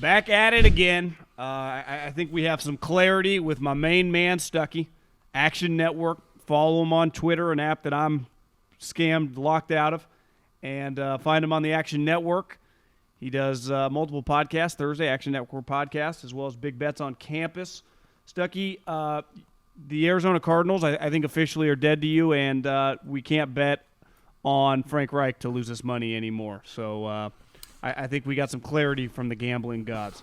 Back at it again. I think we have some clarity with my main man, Stuckey. Action Network. Follow him on Twitter, an app that I'm locked out of. And find him on the Action Network. He does multiple podcasts, Thursday, Action Network podcast, as well as Big Bets on Campus. Stuckey, the Arizona Cardinals, I think officially are dead to you, and we can't bet on Frank Reich to lose this money anymore. So I think we got some clarity from the gambling gods.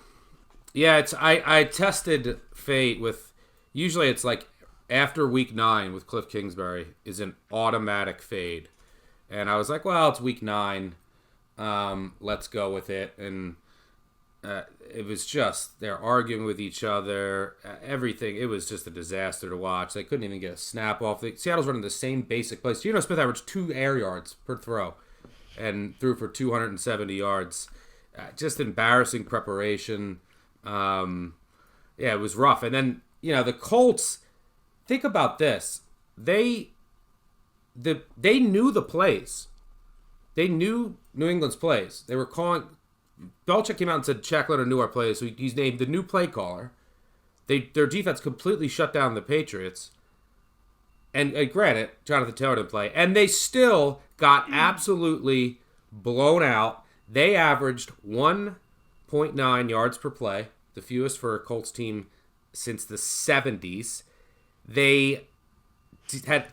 Yeah, I tested fate with, usually it's like after week 9 with Cliff Kingsbury is an automatic fade. And I was like, well, it's week 9. Let's go with it. And it was just, they're arguing with each other, everything. It was just a disaster to watch. They couldn't even get a snap off. Seattle's running the same basic plays. Smith averaged 2 air yards per throw and threw for 270 yards. Just embarrassing preparation. Yeah, it was rough. And then, the Colts, think about this. They knew the plays. They knew New England's plays. They were calling. Belichick came out and said, Jack Leonard knew our plays, so he's named the new play caller. Their defense completely shut down the Patriots. And granted, Jonathan Taylor didn't play. And they still got absolutely blown out. They averaged 1.9 yards per play, the fewest for a Colts team since the 70s. They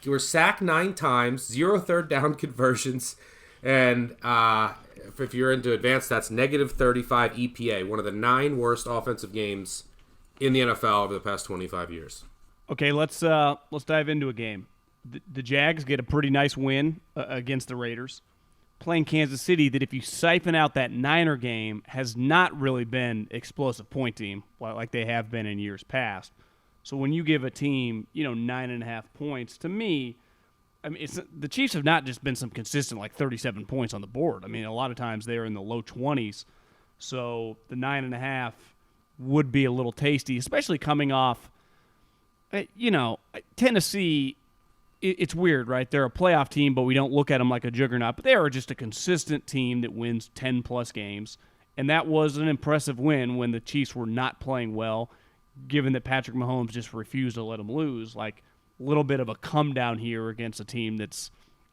were sacked 9 times, 0 third down conversions, and if you're into advanced stats, negative 35 EPA, one of the 9 worst offensive games in the NFL over the past 25 years. Okay, let's dive into a game. The Jags get a pretty nice win against the Raiders, playing Kansas City that, if you siphon out that Niner game, has not really been explosive point team like they have been in years past. So when you give a team, 9.5 points, to me, the Chiefs have not just been some consistent 37 points on the board. A lot of times they're in the low 20s. So the 9.5 would be a little tasty, especially coming off, Tennessee. It's weird, right? They're a playoff team, but we don't look at them like a juggernaut. But they are just a consistent team that wins 10-plus games. And that was an impressive win when the Chiefs were not playing well, given that Patrick Mahomes just refused to let them lose. A little bit of a come down here against a team that's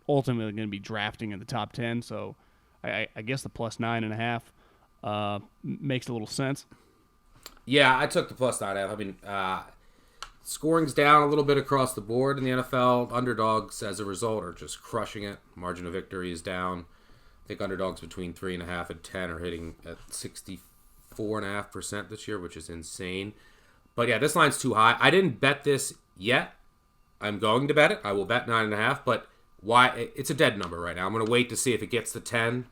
ultimately going to be drafting in the top 10. So I guess the plus 9.5 makes a little sense. Yeah, I took the plus 9.5. Scoring's down a little bit across the board in the NFL. Underdogs, as a result, are just crushing it. Margin of victory is down. I think underdogs between 3.5 and 10 are hitting at 64.5% this year, which is insane. But yeah, this line's too high. I didn't bet this yet. I'm going to bet it. I will bet 9.5. But why? It's a dead number right now. I'm going to wait to see if it gets to 10.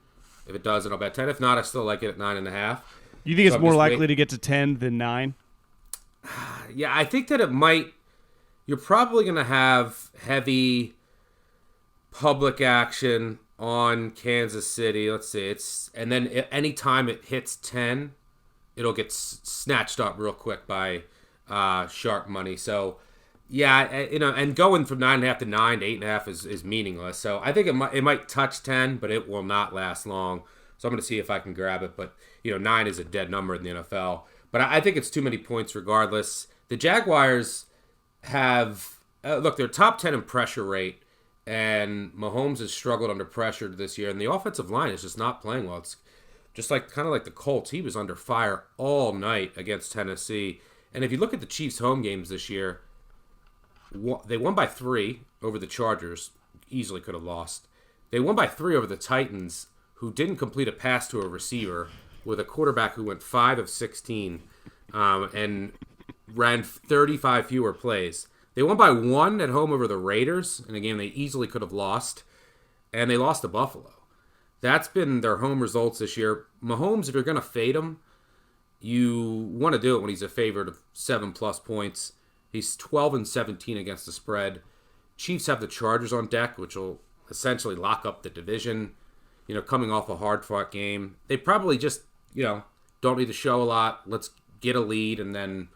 If it does, then I'll bet 10. If not, I still like it at 9.5. You think it's more likely to get to 10 than 9? Yeah, I think that it might. You're probably going to have heavy public action on Kansas City. Let's see. And then any time it hits 10, it'll get snatched up real quick by sharp money. So, yeah, and going from 9.5 to 9 to 8.5 is meaningless. So I think it might touch 10, but it will not last long. So I'm going to see if I can grab it. But 9 is a dead number in the NFL. But I think it's too many points regardless. The Jaguars have they're top 10 in pressure rate, and Mahomes has struggled under pressure this year, and the offensive line is just not playing well. It's just kind of like the Colts. He was under fire all night against Tennessee. And if you look at the Chiefs' home games this year, they won by 3 over the Chargers. Easily could have lost. They won by 3 over the Titans, who didn't complete a pass to a receiver, with a quarterback who went 5 of 16 and ran 35 fewer plays. They won by 1 at home over the Raiders in a game they easily could have lost, and they lost to Buffalo. That's been their home results this year. Mahomes, if you're going to fade him, you want to do it when he's a favorite of 7+ points. He's 12 and 17 against the spread. Chiefs have the Chargers on deck, which will essentially lock up the division. Coming off a hard-fought game. They probably just, don't need to show a lot. Let's get a lead, and then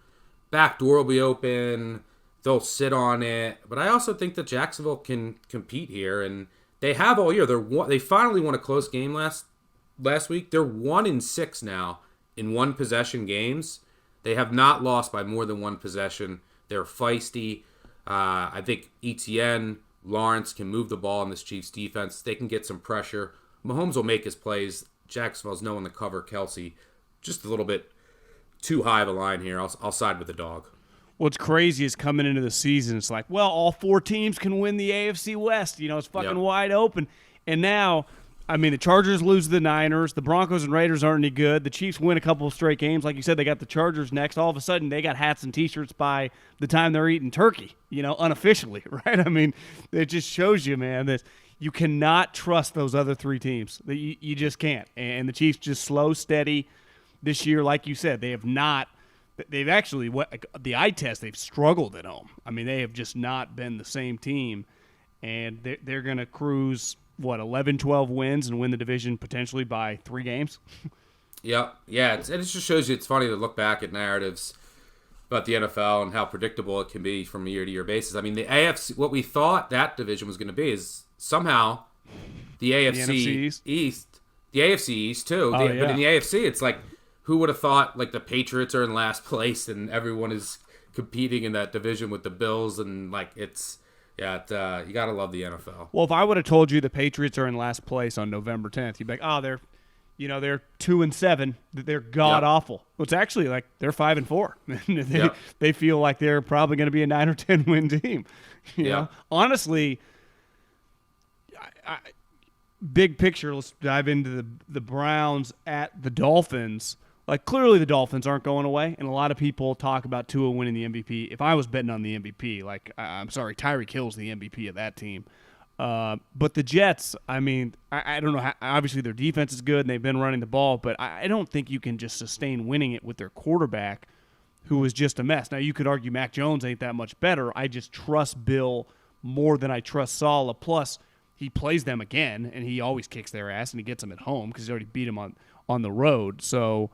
back door will be open. They'll sit on it. But I also think that Jacksonville can compete here, and they have all year. They finally won a close game last week. They're 1-6 now in one possession games. They have not lost by more than one possession. They're feisty. I think Etienne, Lawrence can move the ball in this Chiefs defense. They can get some pressure. Mahomes will make his plays. Jacksonville's knowing the cover. Kelsey, just a little bit too high of a line here. I'll side with the dog. What's crazy is coming into the season, it's like, well, all 4 teams can win the AFC West. It's fucking wide open. And now, the Chargers lose to the Niners. The Broncos and Raiders aren't any good. The Chiefs win a couple of straight games. Like you said, they got the Chargers next. All of a sudden, they got hats and T-shirts by the time they're eating turkey, unofficially, right? It just shows you, man, that you cannot trust those other 3 teams. You just can't. And the Chiefs just slow, steady this year. Like you said, they have not – they've actually – the eye test, they've struggled at home. They have just not been the same team. And they're going to cruise – 11, 12 wins and win the division potentially by 3 games? Yeah. It just shows you it's funny to look back at narratives about the NFL and how predictable it can be from a year-to-year basis. The AFC, what we thought that division was going to be is somehow the AFC East. The AFC East, too. But in the AFC, it's like, who would have thought, like, the Patriots are in last place and everyone is competing in that division with the Bills and, like, it's... Yeah, you got to love the NFL. Well, if I would have told you the Patriots are in last place on November 10th, you'd be like, oh, they're 2-7. They're god-awful. Well, it's actually like they're 5-4. They feel like they're probably going to be a 9 or 10 win team. You know? Honestly, big picture, let's dive into the Browns at the Dolphins. Like, clearly the Dolphins aren't going away, and a lot of people talk about Tua winning the MVP. If I was betting on the MVP, I'm sorry, Tyreek Hill's the MVP of that team. But the Jets, I don't know. Obviously, their defense is good, and they've been running the ball, but I don't think you can just sustain winning it with their quarterback, who is just a mess. Now, you could argue Mac Jones ain't that much better. I just trust Bill more than I trust Saleh. Plus, he plays them again, and he always kicks their ass, and he gets them at home because he already beat them on the road. So...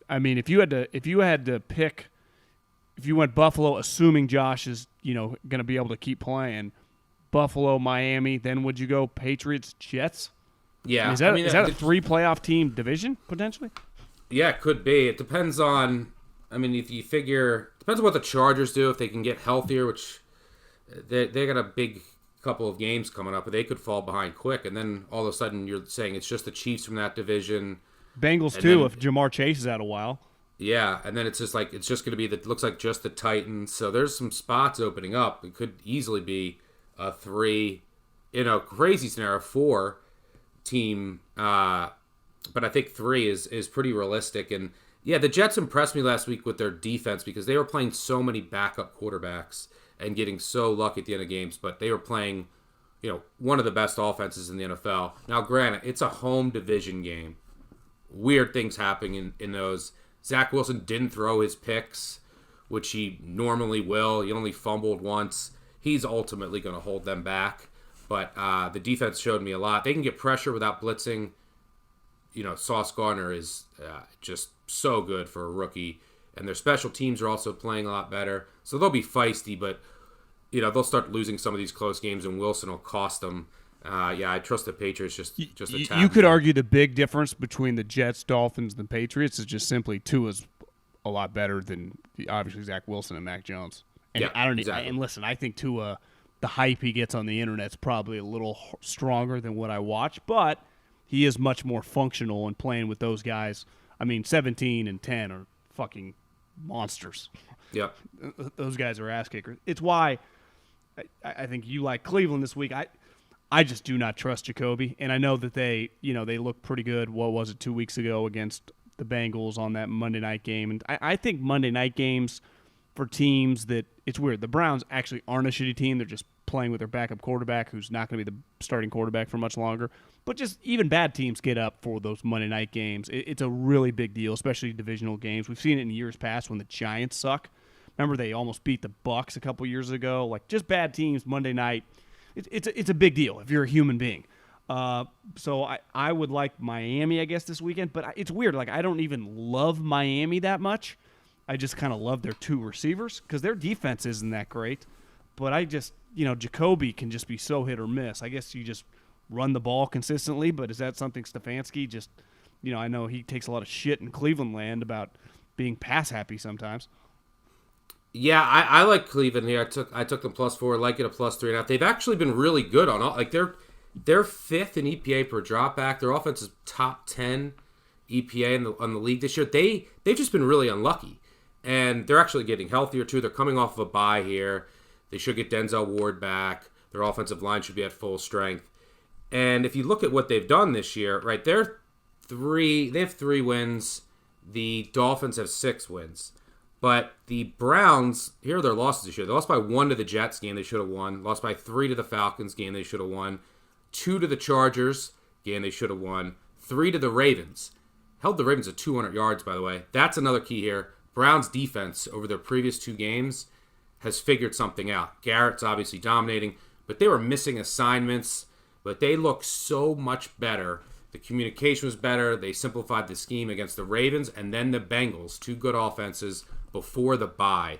if you had to pick, if you went Buffalo, assuming Josh is, going to be able to keep playing, Buffalo, Miami, then would you go Patriots, Jets? Yeah. Is that a 3 playoff team division, potentially? Yeah, it could be. It depends on, if you figure, depends on what the Chargers do, if they can get healthier, which they got a big couple of games coming up, but they could fall behind quick. And then all of a sudden you're saying it's just the Chiefs from that division. Bengals too, if Jamar Chase is out a while. Yeah, and then it's just going to be looks like just the Titans. So there's some spots opening up. It could easily be a 3, crazy scenario, 4 team. But I think 3 is pretty realistic. And yeah, the Jets impressed me last week with their defense because they were playing so many backup quarterbacks and getting so lucky at the end of games. But they were playing, one of the best offenses in the NFL. Now, granted, it's a home division game. Weird things happening in those. Zach Wilson didn't throw his picks, which he normally will. He only fumbled once. He's ultimately going to hold them back. But the defense showed me a lot. They can get pressure without blitzing. Sauce Gardner is just so good for a rookie. And their special teams are also playing a lot better. So they'll be feisty, but they'll start losing some of these close games, and Wilson will cost them. I trust the Patriots just a tad. You could argue the big difference between the Jets, Dolphins, and the Patriots is just simply Tua's a lot better than obviously Zach Wilson and Mac Jones. And exactly. And listen, I think Tua, the hype he gets on the internet is probably a little stronger than what I watch, but he is much more functional in playing with those guys. 17 and 10 are fucking monsters. Yep. Those guys are ass kickers. It's why I think you like Cleveland this week. I just do not trust Jacoby, and I know that they look pretty good. What was it, 2 weeks ago against the Bengals on that Monday night game? And I think Monday night games for teams that it's weird. The Browns actually aren't a shitty team. They're just playing with their backup quarterback, who's not going to be the starting quarterback for much longer. But just even bad teams get up for those Monday night games. It's a really big deal, especially divisional games. We've seen it in years past when the Giants suck. Remember they almost beat the Bucs a couple years ago. Like, just bad teams Monday night. It's a big deal if you're a human being. So I would like Miami, I guess, this weekend. But it's weird. Like, I don't even love Miami that much. I just kind of love their 2 receivers because their defense isn't that great. But I just, Jacoby can just be so hit or miss. I guess you just run the ball consistently, but is that something Stefanski just I know he takes a lot of shit in Cleveland land about being pass happy sometimes. Yeah, I like Cleveland here. I took them +4, like it a +3.5. They've actually been really good on all. Like they're fifth in EPA per dropback. Their offense is top 10 EPA on the league this year. They've just been really unlucky, and they're actually getting healthier too. They're coming off of a bye here. They should get Denzel Ward back. Their offensive line should be at full strength. And if you look at what they've done this year, right, they have 3 wins. The Dolphins have 6 wins. But the Browns, here are their losses this year. They lost by 1 to the Jets game they should have won. Lost by 3 to the Falcons game they should have won. 2 to the Chargers game they should have won. 3 to the Ravens. Held the Ravens at 200 yards, by the way. That's another key here. Browns defense over their previous 2 games has figured something out. Garrett's obviously dominating, but they were missing assignments. But they look so much better. The communication was better. They simplified the scheme against the Ravens and then the Bengals. 2 good offenses before the bye.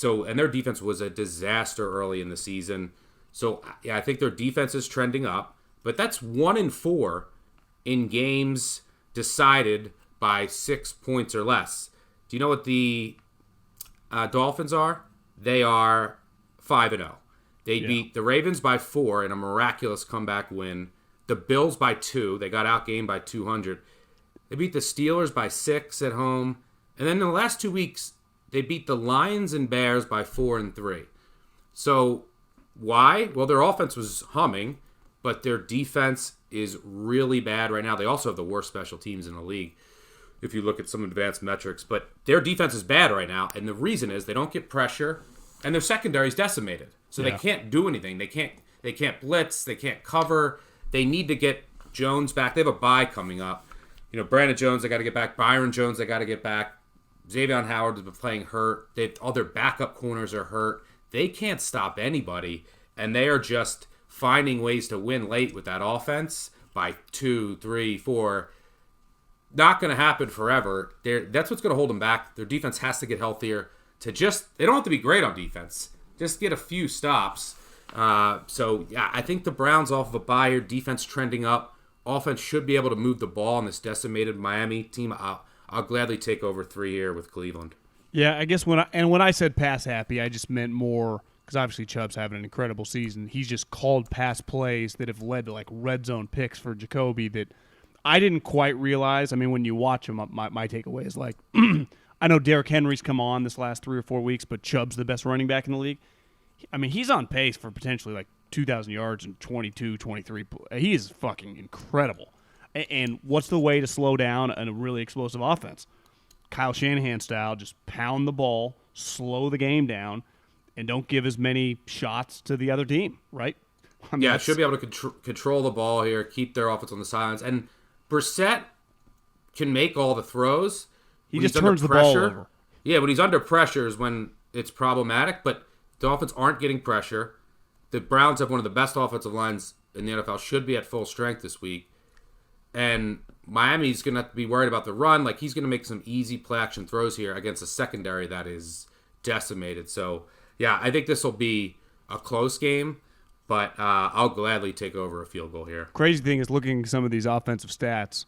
And their defense was a disaster early in the season. So, yeah, I think their defense is trending up. But that's 1-4 in games decided by 6 points or less. Do you know what the Dolphins are? They are 5-0. They beat the Ravens by 4 in a miraculous comeback win. The Bills by 2. They got outgained by 200. They beat the Steelers by 6 at home. And then in the last 2 weeks, they beat the Lions and Bears by 4 and 3. So why? Well, their offense was humming, but their defense is really bad right now. They also have the worst special teams in the league if you look at some advanced metrics. But their defense is bad right now, and the reason is they don't get pressure, and their secondary is decimated. So they can't do anything. They can't blitz. They can't cover. They need to get Jones back. They have a bye coming up. Brandon Jones, they got to get back. Byron Jones, they got to get back. Xavier Howard has been playing hurt. All their backup corners are hurt. They can't stop anybody, and they are just finding ways to win late with that offense by 2, 3, 4. Not going to happen forever. That's what's going to hold them back. Their defense has to get healthier. They don't have to be great on defense. Just get a few stops. I think the Browns off of a bye here, defense trending up. Offense should be able to move the ball on this decimated Miami team. I'll gladly take over 3 here with Cleveland. Yeah, I guess when I said pass happy, I just meant more because obviously Chubb's having an incredible season. He's just called pass plays that have led to like red zone picks for Jacoby that I didn't quite realize. I mean, when you watch him, my takeaway is like, I know Derrick Henry's come on this last 3 or 4 weeks, but Chubb's the best running back in the league. I mean, he's on pace for potentially like 2,000 yards and 22, 23. He is fucking incredible. And what's the way to slow down a really explosive offense? Kyle Shanahan style, just pound the ball, slow the game down, and don't give as many shots to the other team, right? I mean, should be able to control the ball here, keep their offense on the sidelines. And Brissett can make all the throws. He just turns the ball over. Yeah, when he's under pressure is when it's problematic, but the Dolphins aren't getting pressure. The Browns have one of the best offensive lines in the NFL, should be at full strength this week. And Miami's going to have to be worried about the run. Like, he's going to make some easy play-action throws here against a secondary that is decimated. So, yeah, I think this will be a close game, but I'll gladly take over a field goal here. Crazy thing is looking at some of these offensive stats,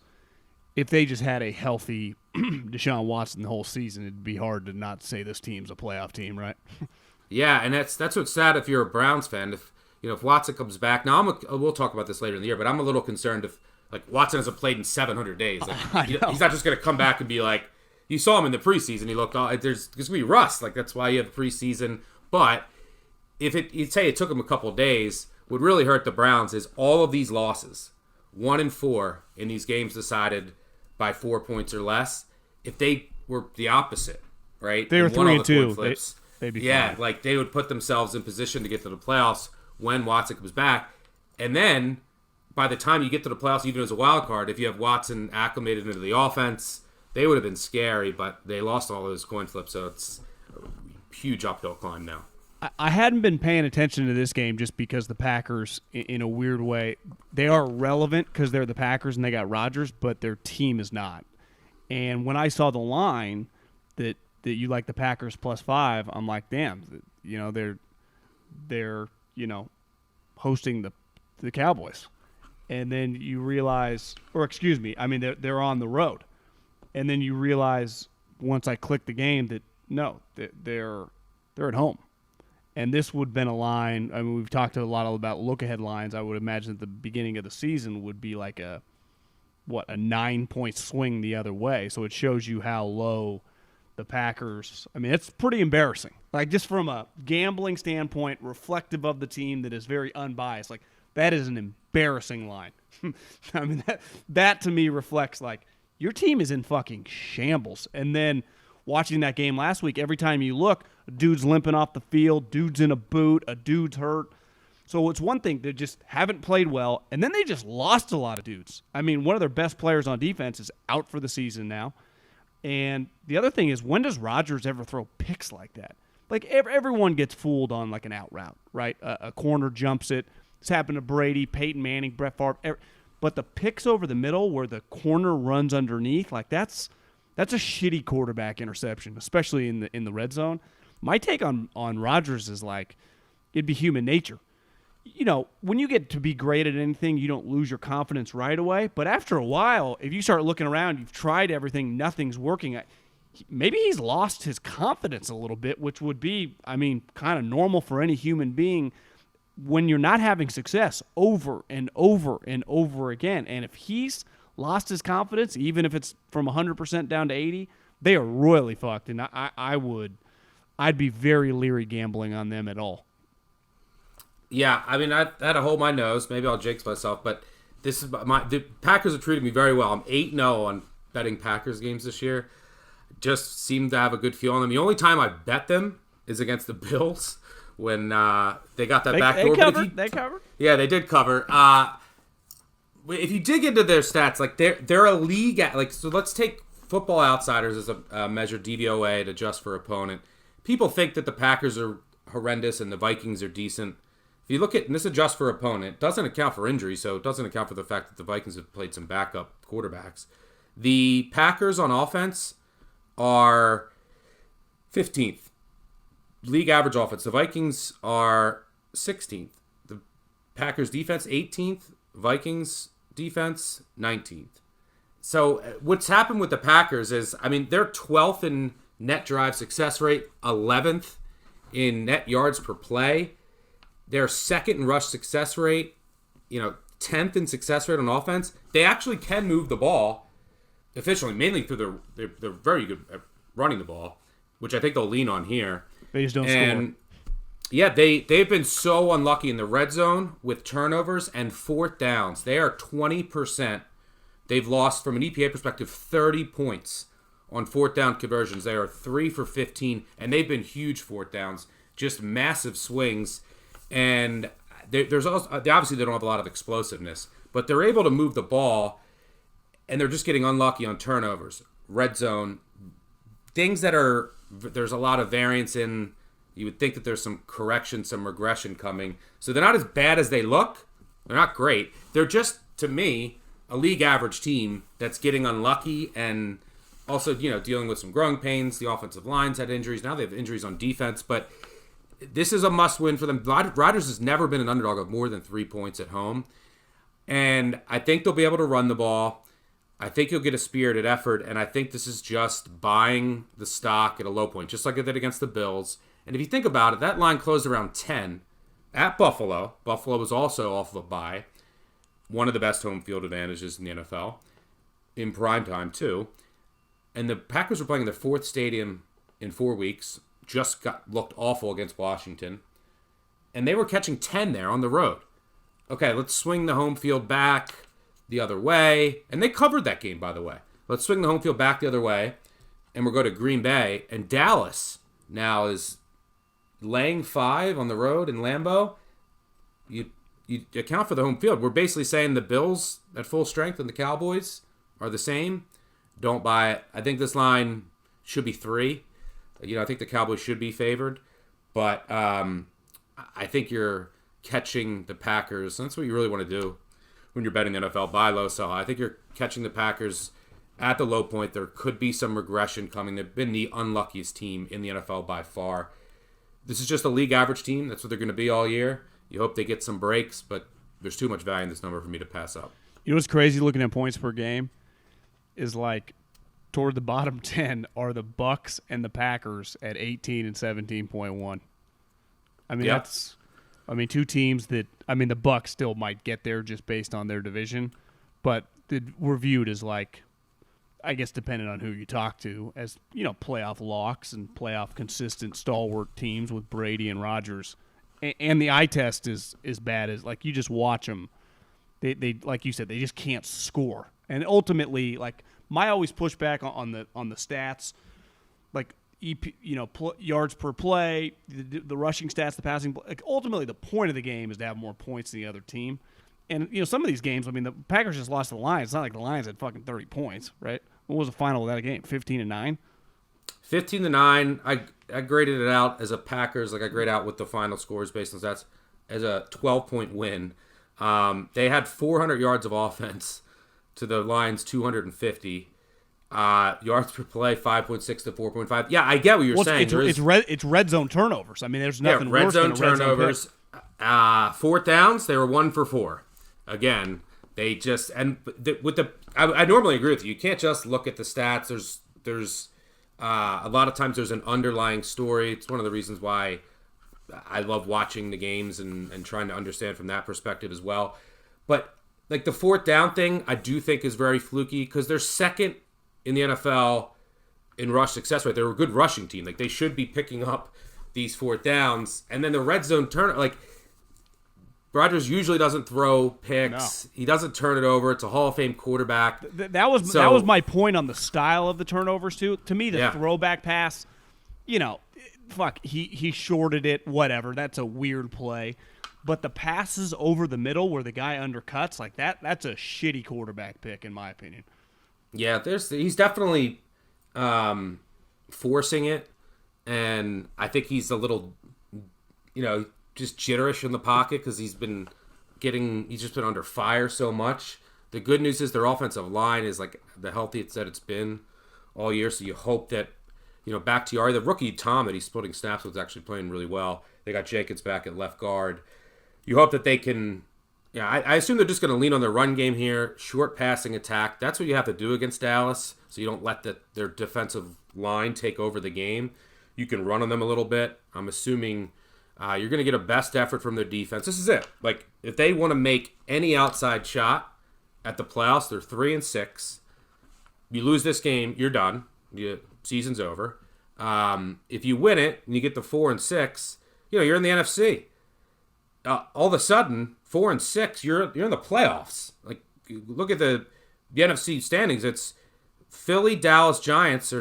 if they just had a healthy Deshaun Watson the whole season, it'd be hard to not say this team's a playoff team, right? Yeah, and that's what's sad if you're a Browns fan. If Watson comes back, now we'll talk about this later in the year, but I'm a little concerned if Watson hasn't played in 700 days. He's not just going to come back and be like, you saw him in the preseason. He looked there's going to be rust. That's why you have preseason. But if you'd say it took him a couple of days, what really hurt the Browns is all of these losses, 1-4 in these games decided by 4 points or less. If they were the opposite, right? They were 3-2. They'd be fine. They would put themselves in position to get to the playoffs when Watson comes back. And then by the time you get to the playoffs, even as a wild card, if you have Watson acclimated into the offense, they would have been scary, but they lost all those coin flips, so it's a huge uphill climb now. I hadn't been paying attention to this game just because the Packers, in a weird way, they are relevant because they're the Packers and they got Rodgers, but their team is not. And when I saw the line that you like the Packers +5, I'm like, damn, they're hosting the Cowboys. and then you realize, or excuse me, I mean they're on the road, and then you realize once I click the game that no, they're at home, and this would have been a line. I mean, we've talked a lot about look ahead lines. I would imagine at the beginning of the season would be like a 9-point swing the other way. So it shows you how low the Packers. I mean, it's pretty embarrassing. Like just from a gambling standpoint, reflective of the team that is very unbiased. Like that is an embarrassing line. I mean, that to me reflects like your team is in fucking shambles. And then watching that game last week, every time you look, a dude's limping off the field, dude's in a boot, a dude's hurt. So it's one thing, they just haven't played well, and then they just lost a lot of dudes. I mean, one of their best players on defense is out for the season now. And the other thing is, when does Rodgers ever throw picks like that? Like, everyone gets fooled on, like, an out route, right? A corner jumps it. It's happened to Brady, Peyton Manning, Brett Favre. But the picks over the middle where the corner runs underneath, like, that's a shitty quarterback interception, especially in the red zone. My take on Rodgers is, like, it'd be human nature. You know, when you get to be great at anything, you don't lose your confidence right away. But after a while, if you start looking around, you've tried everything, nothing's working. Maybe he's lost his confidence a little bit, which would be, I mean, kind of normal for any human being when you're not having success over and over and over again. And if he's lost his confidence, even if it's from 100% down to 80, they are royally fucked. And I'd be very leery gambling on them at all. Yeah, I mean, I had to hold my nose. Maybe I'll jinx myself, but the Packers have treated me very well. I'm 8-0 on betting Packers games this year. Just seem to have a good feel on them. The only time I bet them is against the Bills when they got that back door. They covered. Yeah, they did cover. If you dig into their stats, like they're a league like, so let's take Football Outsiders as a measure, DVOA, to adjust for opponent. People think that the Packers are horrendous and the Vikings are decent. If you look at, and this adjusts for opponent, doesn't account for injury, so it doesn't account for the fact that the Vikings have played some backup quarterbacks. The Packers on offense are 15th. League average offense. The Vikings are 16th. The Packers defense, 18th. Vikings defense, 19th. So what's happened with the Packers is, I mean, they're 12th in net drive success rate, 11th in net yards per play. Their second in rush success rate, 10th in success rate on offense. They actually can move the ball efficiently, mainly through they're very good at running the ball, which I think they'll lean on here. They just don't score. Yeah, they've been so unlucky in the red zone with turnovers and fourth downs. They are 20%. They've lost, from an EPA perspective, 30 points on fourth down conversions. They are 3 for 15, and they've been huge fourth downs, just massive swings. And there's also, obviously they don't have a lot of explosiveness, but they're able to move the ball, and they're just getting unlucky on turnovers, red zone, things that there's a lot of variance in. You would think that there's some correction, some regression coming. So they're not as bad as they look. They're not great. They're just, to me, a league average team that's getting unlucky and also, dealing with some growing pains. The offensive line's had injuries. Now they have injuries on defense, but this is a must-win for them. Rodgers has never been an underdog of more than 3 points at home. And I think they'll be able to run the ball. I think you'll get a spirited effort. And I think this is just buying the stock at a low point, just like I did against the Bills. And if you think about it, that line closed around 10 at Buffalo. Buffalo was also off of a bye. One of the best home field advantages in the NFL. In primetime, too. And the Packers were playing in their fourth stadium in 4 weeks. Just looked awful against Washington. And they were catching 10 there on the road. Okay, let's swing the home field back the other way. And they covered that game, by the way. Let's swing the home field back the other way. And we'll go to Green Bay. And Dallas now is laying 5 on the road in Lambeau. You account for the home field. We're basically saying the Bills at full strength and the Cowboys are the same. Don't buy it. I think this line should be 3. I think the Cowboys should be favored, but I think you're catching the Packers. That's what you really want to do when you're betting the NFL. Buy low, sell high. I think you're catching the Packers at the low point. There could be some regression coming. They've been the unluckiest team in the NFL by far. This is just a league average team. That's what they're going to be all year. You hope they get some breaks, but there's too much value in this number for me to pass up. You know what's crazy looking at points per game is like toward the bottom 10 are the Bucks and the Packers at 18 and 17.1. I mean, that's two teams that, the Bucks still might get there just based on their division, but we're viewed as like, I guess depending on who you talk to, as, playoff locks and playoff consistent stalwart teams with Brady and Rodgers. And the eye test is bad as, like, you just watch them. They like you said, they just can't score. And ultimately, like, my always pushback on the stats, like, yards per play, the rushing stats, the passing. Like, ultimately, the point of the game is to have more points than the other team. And, some of these games, the Packers just lost to the Lions. It's not like the Lions had fucking 30 points, right? What was the final of that game? 15-9? 15-9. I graded it out as a Packers, like I grade out with the final scores based on stats, as a 12-point win. They had 400 yards of offense to the Lions 250. Yards per play 5.6 to 4.5. Yeah, I get what you're saying. It's red zone turnovers. There's nothing worse than a red zone turnovers. Fourth downs, they were 1 for 4. Again, they just I normally agree with you. You can't just look at the stats. There's a lot of times there's an underlying story. It's one of the reasons why I love watching the games and trying to understand from that perspective as well. But like the fourth down thing, I do think is very fluky because they're second in the NFL in rush success rate. They're a good rushing team. Like they should be picking up these fourth downs. And then the red zone turn, like Rodgers usually doesn't throw picks. No. He doesn't turn it over. It's a Hall of Fame quarterback. That was my point on the style of the turnovers too. To me, the throwback pass, he shorted it, whatever. That's a weird play. But the passes over the middle where the guy undercuts, like that's a shitty quarterback pick in my opinion. Yeah, he's definitely forcing it, and I think he's a little, just jitterish in the pocket because he's just been under fire so much. The good news is their offensive line is like the healthiest that it's been all year, so you hope that, Bakhtiari, the rookie Tom that he's splitting snaps with, is actually playing really well. They got Jenkins back at left guard. You hope that they can, I assume they're just going to lean on their run game here, short passing attack. That's what you have to do against Dallas, so you don't let their defensive line take over the game. You can run on them a little bit. I'm assuming you're going to get a best effort from their defense. This is it. Like, if they want to make any outside shot at the playoffs, they're 3-6. You lose this game, you're done. Season's over. If you win it and you get to 4-6, you're in the NFC. All of a sudden, 4-6, you're in the playoffs. Like, look at the NFC standings. It's Philly, Dallas, Giants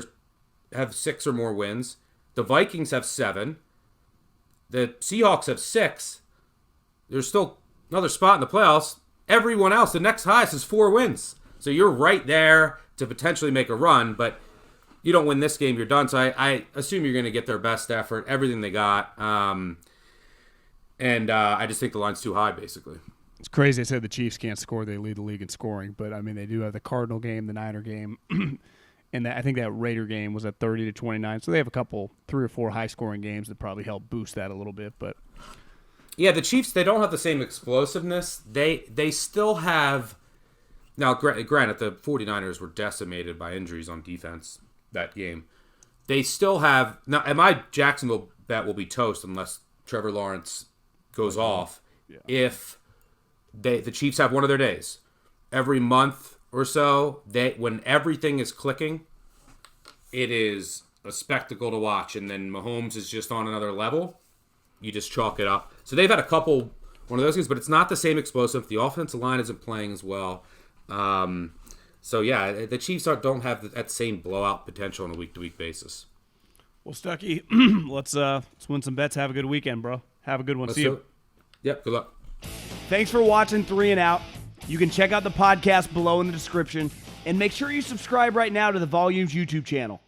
have 6 or more wins. The Vikings have 7. The Seahawks have 6. There's still another spot in the playoffs. Everyone else, the next highest is 4 wins. So you're right there to potentially make a run, but you don't win this game, you're done. So I assume you're going to get their best effort, everything they got. And I just think the line's too high, basically. It's crazy. They said the Chiefs can't score. They lead the league in scoring. But, they do have the Cardinal game, the Niner game. And I think that Raider game was at 30-29. So they have 3 or 4 high-scoring games that probably help boost that a little bit. But yeah, the Chiefs, they don't have the same explosiveness. They still have – now, granted, the 49ers were decimated by injuries on defense that game. They still have – now, and my Jacksonville bet will be toast unless Trevor Lawrence goes off. Yeah. If the Chiefs have one of their days. Every month – or so, when everything is clicking, it is a spectacle to watch. And then Mahomes is just on another level. You just chalk it up. So they've had one of those games, but it's not the same explosive. The offensive line isn't playing as well. So yeah, the Chiefs don't have that same blowout potential on a week-to-week basis. Well, Stuckey, let's win some bets. Have a good weekend, bro. Have a good one. See you. Yep, good luck. Thanks for watching 3 and Out. You can check out the podcast below in the description, and make sure you subscribe right now to the Volumes YouTube channel.